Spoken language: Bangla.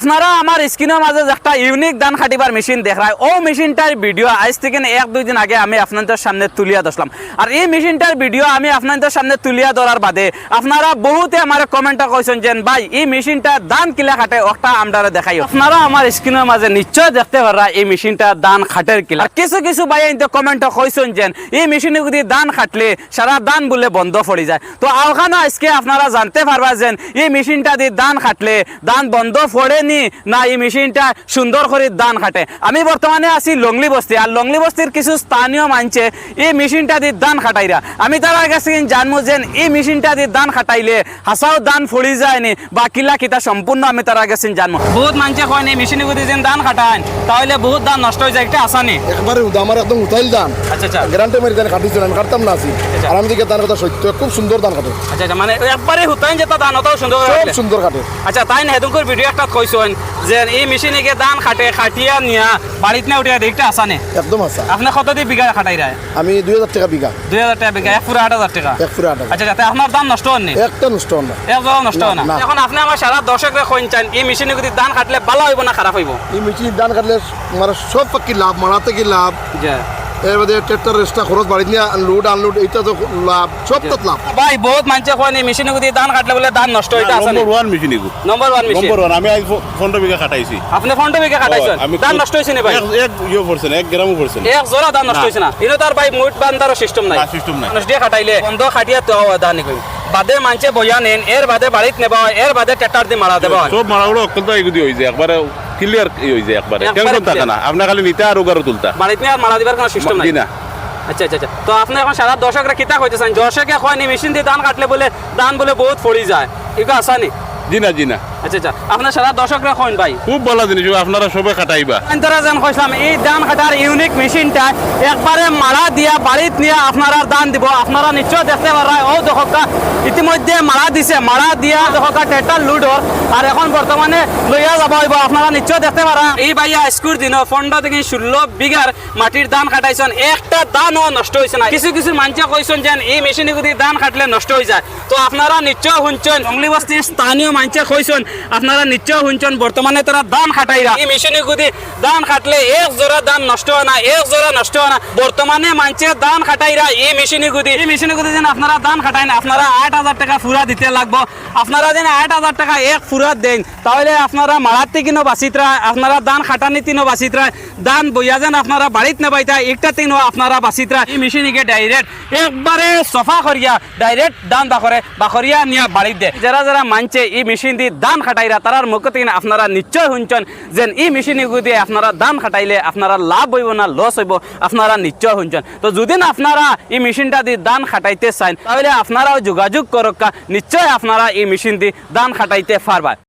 আপনারা আমার স্ক্রিনের মাঝে একটা ইউনিক ধান খাটিবার মেশিন দেখায় ও মেশিনটার ভিডিও আজ থেকে 1-2 দিন আগে আমি আপনাদের সামনে তুলিয়া ধরলাম। আর এই মেশিনটার ভিডিও আমি আপনাদের সামনে তুলিয়া ধরার বাদে আপনারা বহুতে আমার কমেন্টে কইছেন যে ভাই এই মেশিনটা ধান কিলা খাটে ওটা আমরা দেখাই। আপনারা আমার স্ক্রিনের মাঝে নিশ্চয় দেখতে পারা এই মেশিনটা ধান খাটের কিলা। কিছু কিছু ভাই কমেন্টে কইছেন যে এই মেশিনে যদি ধান খাটলে সারা ধান বলে বন্ধ পড়ে যায়। তো ওখানে আজকে আপনারা জানতে পারবা যে এই মেশিনটা দিয়ে ধান খাটলে ধান বন্ধ পড়েনি না এই মেশিনটা সুন্দর করে ধান খাটে। আমি বর্তমানে আছি লংলি বস্তি, আর লংলি বস্তির কিছু স্থানীয় মানছে এই মেশিনটা দিয়ে ধান খাটাইরা। আমি তার কাছে জানবো যে এই মেশিনটা দিয়ে ধান খাটাইলে হাসাও ধান ফড়ি যায়নি বা কিলা কিতা সম্পূর্ণ আমি তার কাছে জানবো। বহুত মানুষে কয় এই মেশিনে যদি যেন ধান খাটায় তাহলে বহুত ধান নষ্ট হয়ে যায়, একটা আসানি একবারে আমার একদম উঠাইল ধান। আচ্ছা আচ্ছা, গ্যারান্টি মেরে ধান কাটিছিল, আমি কাটতাম না আছি। আর আমি দিকে ধান কথা সত্য খুব সুন্দর ধান কাটে। আচ্ছা আচ্ছা, মানে একবারে হুতাইন যেটা ধান অত সুন্দর সব সুন্দর কাটে। আচ্ছা, তাই না হেতুনকর ভিডিও একটা কইছেন যে এই মেশিনে গিয়ে ধান খাটে খাটিয়া নিয়া বাড়িতে না উঠিয়া দেখতে আসানে একদম আসা। আপনি কত দিয়ে বিঘা খাটাই রায়? আমি 2000 টাকা বিঘা। 2000 টাকা বিঘা, এক পুরো 8000 টাকা। এক পুরো 8000। আচ্ছা যাতে আপনার ধান নষ্ট হয়নি? একটা নষ্ট হন না, এক জায়গা নষ্ট হয় না। এখন আপনি আমার সারা দর্শকরা কইন চান এই মেশিনে যদি ধান কাটলে ভালো হইব না খারাপ হইব? এই মেশিন ধান কাটলে মানে সব পাকি লাভ, মারাতে কি লাভ, এর মধ্যে ট্রাক্টর রেস্টা খরচ বাড়ি নিয়ে লোড আনলোড এইটা তো লাভ, সব তো লাভ। ভাই বহুত মানুষে কয় এই মেশিনে যদি ধান কাটলে বলে ধান নষ্ট হইতা আছে। নম্বর 1 মেশিন এগু। নম্বর 1 মেশিন। নম্বর 1 আমি আজ 15 বিঘা খাটাইছি। আপনি 15 বিঘা খাটাইছেন, ধান নষ্ট হইছে না ভাই? এক ইয়ে পড়ছে না, 1 গ্রামও পড়ছে না। এক জোড়া ধান নষ্ট হইছে না। ইনো তার ভাই মুট বান্দারও সিস্টেম নাই। না, সিস্টেম নাই। মানুষ দিয়ে খাটাইলে বন্ধ খাটিয়া তো ধান কই বাদে মানছে বইয়া নেন, এর বাদে বাড়িত নেবা, এর বাদে ট্রাক্টর দিয়ে মারা দেবা। সব মারাগুলো অত্যন্ত এগুদি হই যায়, একবারে ক্লিয়ার হই যায়, একবারে টেনশন থাকে না। আপনি খালি নিতে আর ওগারও তুলতা, বাড়িতে আর মারা দিবার কোনো সিস্টেম নাই। না। আচ্ছা আচ্ছা আচ্ছা, তো আপনি এখন সারা দর্শকরা কিতা কইতেছেন? দর্শকে কয় নি মেশিন দিয়ে ধান কাটলে বলে ধান বলে বহুত ফড়ি যায়, এগুলো আসানি? জি না, জি না। আচ্ছা আচ্ছা, আপনার সারা দর্শকরা কইন ভাই খুব ভালো জিনিস, আপনারা সবাই খাটাইবা। আন্তরা জান কইলাম এই ধান কাটার ইউনিক মেশিনটা একবারে মারা দিয়া বাড়িত নিয়ে আপনারা ধান দিব। আপনারা নিশ্চয় দেখতে পারেন ও দর্শকরা ইতিমধ্যে মারা দিছে, মারা দিয়া দর্শকরা ট্রাক্টর লুডর আর এখন বর্তমানে লইয়া যাব হইব। আপনারা নিশ্চয় দেখতে পারেন এই ভাইয়া স্কুর দিন 15 থেকে 16 বিঘার মাটির ধান কাটাইছেন, একটা ধানও নষ্ট হয়েছে না। কিছু কিছু মানুষ কইছেন যে এই মেশিনে যদি ধান কাটলে নষ্ট হয়ে যায়। তো আপনারা নিশ্চয় শুনছেন জঙ্গলি বস্তির স্থানীয় মানুষ কইছেন, আপনারা নিশ্চয় শুনছেন বর্তমানে তারা ধান খাটাইরা এই মেশিনে যদি ধান কাটলে এক জোড়া ধান নষ্ট হয় না, এক জোড়া নষ্ট হয় না। বর্তমানে মানুষের ধান খাটাইরা এই মেশিনে গুদি যেন আপনারা ধান খাটাই না, আপনারা 8000 টাকা ফুরা দিতে লাগবো। আপনারা যেন 8000 টাকা এক ফুরা দেন তাহলে আপনারা মারাতে কিনো বাঁচিতরা, আপনারা ধান খাটানি তিনও বাঁচিতরা, ধান বইয়া যেন আপনারা বাড়িতে নেবাইতা একটা তিনও আপনারা বাঁচিতরা। এই মেশিনকে ডাইরেক্ট একবারে সফা করিয়া ডাইরেক্ট ধান বাখরিয়া নিয়ে বাড়িতে দে। যারা যারা মানছে এই মেশিন দিয়ে ধান খাটাইরা তারার মুখ থেকে আপনারা নিশ্চয় শুনছেন যে এই মেশিনে দিয়ে আপনারা ধান খাটাইলে আপনারা লাভ হইব না লস হইব, আপনারা নিশ্চয় শুনছেন। তো যদি আপনারা এই মেশিনটা দিয়ে ধান খাটাইতে চান তাহলে আপনারাও যোগাযোগ করক, নিশ্চয় আপনারা এই মেশিন দিয়ে ধান খাটাইতে পারবা।